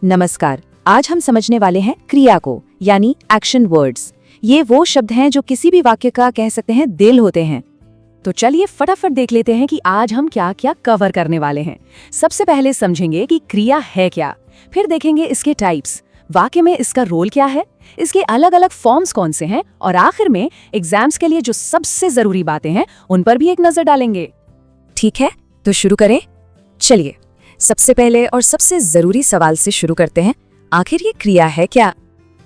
नमस्कार। आज हम समझने वाले हैं क्रिया को, यानी एक्शन वर्ड्स। ये वो शब्द हैं जो किसी भी वाक्य का कह सकते हैं दिल होते हैं। तो चलिए फटाफट देख लेते हैं कि आज हम क्या क्या कवर करने वाले हैं। सबसे पहले समझेंगे कि क्रिया है क्या, फिर देखेंगे इसके टाइप्स, वाक्य में इसका रोल क्या है, इसके अलग अलग फॉर्म्स कौन से हैं, और आखिर में एग्जाम्स के लिए जो सबसे जरूरी बातें हैं उन पर भी एक नजर डालेंगे। ठीक है, तो शुरू करें। चलिए सबसे पहले और सबसे जरूरी सवाल से शुरू करते हैं, आखिर ये क्रिया है क्या?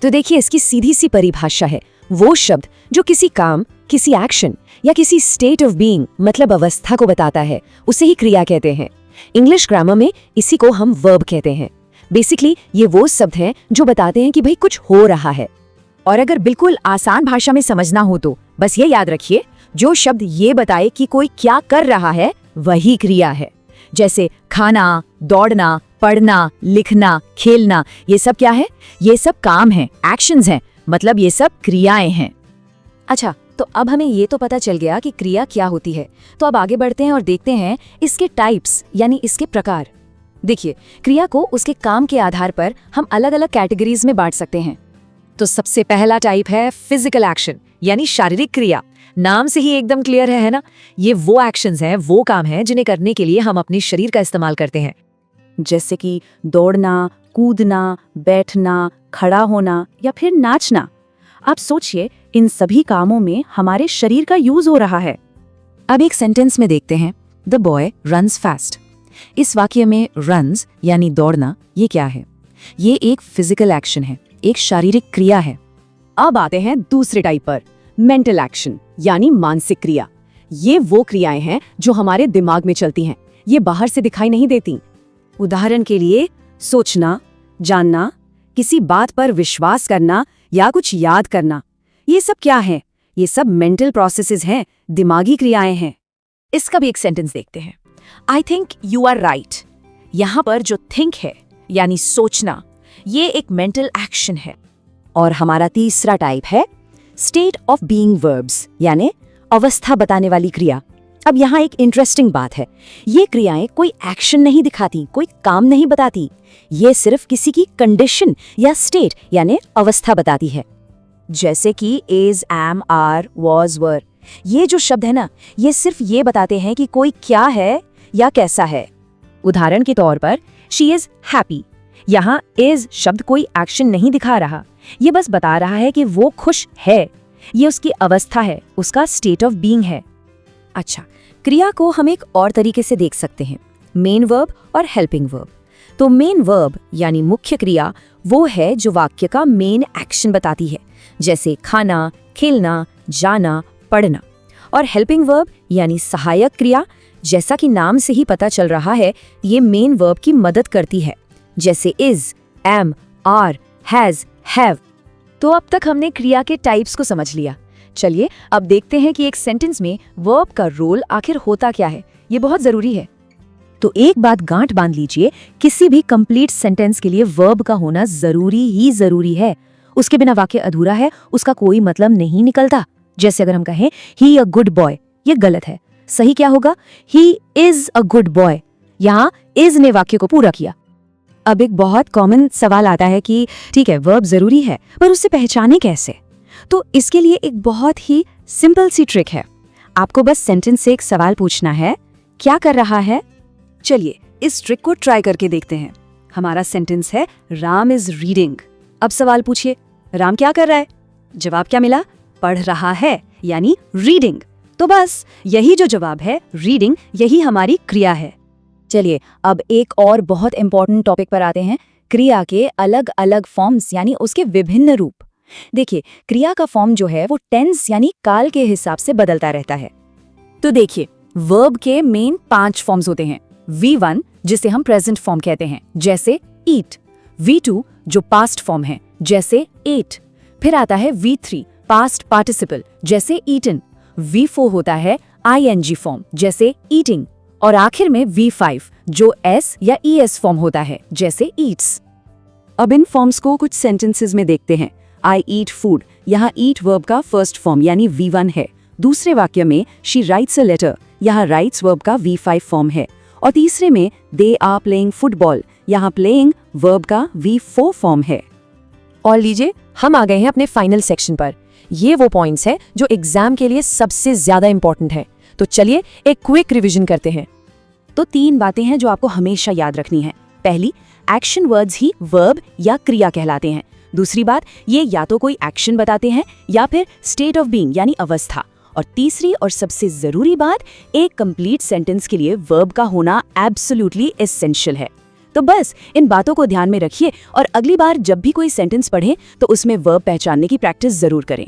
तो देखिए, इसकी सीधी सी परिभाषा है वो शब्द जो किसी काम, किसी एक्शन या किसी स्टेट ऑफ बीइंग मतलब अवस्था को बताता है, उसे ही क्रिया कहते हैं। इंग्लिश ग्रामर में इसी को हम वर्ब कहते हैं। बेसिकली ये वो शब्द हैं जो बताते हैं कि भाई कुछ हो रहा है। और अगर बिल्कुल आसान भाषा में समझना हो तो बस ये याद रखिए, जो शब्द ये बताए कि कोई क्या कर रहा है वही क्रिया है। जैसे खाना, दौड़ना, पढ़ना, लिखना, खेलना, ये सब क्या है? ये सब काम है, एक्शंस हैं, मतलब ये सब क्रियाएं हैं। अच्छा, तो अब हमें ये तो पता चल गया कि क्रिया क्या होती है। तो अब आगे बढ़ते हैं और देखते हैं इसके टाइप्स, यानी इसके प्रकार। देखिए, क्रिया को उसके काम के आधार पर हम अलग अलग कैटेगरीज में बांट सकते हैं। तो सबसे पहला टाइप है फिजिकल एक्शन, यानी शारीरिक क्रिया। नाम से ही एकदम क्लियर है ना? ये वो एक्शंस हैं, वो काम हैं जिन्हें करने के लिए हम अपने शरीर का इस्तेमाल करते हैं। जैसे कि दौड़ना, कूदना, बैठना, खड़ा होना या फिर नाचना। आप सोचिए, इन सभी कामों में हमारे शरीर का यूज हो रहा है। अब एक सेंटेंस में देखते हैं, द बॉय रन्स फास्ट। इस वाक्य में रन्स यानी दौड़ना, ये क्या है? ये एक फिजिकल एक्शन है, एक शारीरिक क्रिया है। अब आते हैं दूसरे टाइप पर, मेंटल एक्शन यानी मानसिक क्रिया। ये वो क्रियाएं हैं जो हमारे दिमाग में चलती हैं, ये बाहर से दिखाई नहीं देती। उदाहरण के लिए सोचना, जानना, किसी बात पर विश्वास करना या कुछ याद करना, ये सब क्या है? ये सब मेंटल प्रोसेसेस हैं, दिमागी क्रियाएं हैं। इसका भी एक सेंटेंस देखते हैं, I think you are right. यहां पर जो थिंक है यानी सोचना, ये एक मेंटल एक्शन है। और हमारा तीसरा टाइप है स्टेट ऑफ बीइंग वर्ब्स, यानी अवस्था बताने वाली क्रिया। अब यहाँ एक इंटरेस्टिंग बात है, ये क्रियाएं कोई एक्शन नहीं दिखाती, कोई काम नहीं बताती, ये सिर्फ किसी की कंडीशन या स्टेट यानी अवस्था बताती है। जैसे कि इज, एम, आर, वॉज, वर, ये जो शब्द है ना, ये सिर्फ ये बताते हैं कि कोई क्या है या कैसा है। उदाहरण के तौर पर शी इज हैप्पी, यहाँ इज शब्द कोई एक्शन नहीं दिखा रहा, ये बस बता रहा है कि वो खुश है, ये उसकी अवस्था है, उसका स्टेट ऑफ बीइंग है। अच्छा, क्रिया को हम एक और तरीके से देख सकते हैं, मेन वर्ब और हेल्पिंग वर्ब। तो मेन वर्ब यानी मुख्य क्रिया वो है जो वाक्य का मेन एक्शन बताती है, जैसे खाना, खेलना, जाना, पढ़ना। और हेल्पिंग वर्ब यानी सहायक क्रिया, जैसा कि नाम से ही पता चल रहा है, ये मेन वर्ब की मदद करती है, जैसे is, am, are, has, have. तो अब तक हमने क्रिया के टाइप्स को समझ लिया। चलिए अब देखते हैं कि एक सेंटेंस में वर्ब का रोल आखिर होता क्या है। ये बहुत जरूरी है। तो एक बात गांठ बांध लीजिए, किसी भी कंप्लीट सेंटेंस के लिए वर्ब का होना जरूरी है। उसके बिना वाक्य अधूरा है, उसका कोई मतलब नहीं निकलता। जैसे अगर हम कहें ही अ गुड बॉय, ये गलत है। सही क्या होगा? He is a good boy. यहाँ इज ने वाक्य को पूरा किया। अब एक बहुत कॉमन सवाल आता है कि ठीक है, वर्ब जरूरी है, पर उससे पहचाने कैसे? तो इसके लिए एक बहुत ही सिंपल सी ट्रिक है। आपको बस सेंटेंस से एक सवाल पूछना है, क्या कर रहा है? चलिए इस ट्रिक को ट्राई करके देखते हैं। हमारा सेंटेंस है राम इज रीडिंग। अब सवाल पूछिए, राम क्या कर रहा है? जवाब क्या मिला? पढ़ रहा है, यानी रीडिंग। तो बस यही जो जवाब है, रीडिंग, यही हमारी क्रिया है। चलिए अब एक और बहुत इंपॉर्टेंट टॉपिक पर आते हैं, क्रिया के अलग अलग फॉर्म्स यानी उसके विभिन्न रूप। देखिए, क्रिया का फॉर्म जो है वो टेंस यानी काल के हिसाब से बदलता रहता है। तो देखिए, वर्ब के मेन 5 फॉर्म्स होते हैं। V1 जिसे हम प्रेजेंट फॉर्म कहते हैं, जैसे ईट। V2 जो पास्ट फॉर्म है, जैसे एट। फिर आता है V3 पास्ट पार्टिसिपल, जैसे ईटन। V4 होता है ING फॉर्म, जैसे ईटिंग। और आखिर में V5 जो S या ES फॉर्म होता है, जैसे ईट्स। अब इन फॉर्म्स को कुछ सेंटेंसेस में देखते हैं। आई ईट फूड, यहाँ ईट वर्ब का फर्स्ट फॉर्म यानी V1 है। दूसरे वाक्य में शी राइट्स अ लेटर, यहाँ राइट्स वर्ब का V5 फॉर्म है। और तीसरे में दे आर प्लेइंग फुटबॉल, यहाँ प्लेइंग वर्ब का V4 फॉर्म है। और लीजिए, हम आ गए हैं अपने फाइनल सेक्शन पर। ये वो पॉइंट्स हैं जो एग्जाम के लिए सबसे ज्यादा इंपॉर्टेंट है। तो चलिए एक क्विक रिवीजन करते हैं। तो 3 बातें हैं जो आपको हमेशा याद रखनी है। पहली, एक्शन वर्ड्स ही वर्ब या क्रिया कहलाते हैं। दूसरी बात, ये या तो कोई एक्शन बताते हैं या फिर स्टेट ऑफ बीइंग यानी अवस्था। और तीसरी और सबसे जरूरी बात, एक कंप्लीट सेंटेंस के लिए वर्ब का होना एब्सोल्युटली एसेंशियल है। तो बस इन बातों को ध्यान में रखिए और अगली बार जब भी कोई सेंटेंस पढ़ें तो उसमें वर्ब पहचानने की प्रैक्टिस जरूर करें।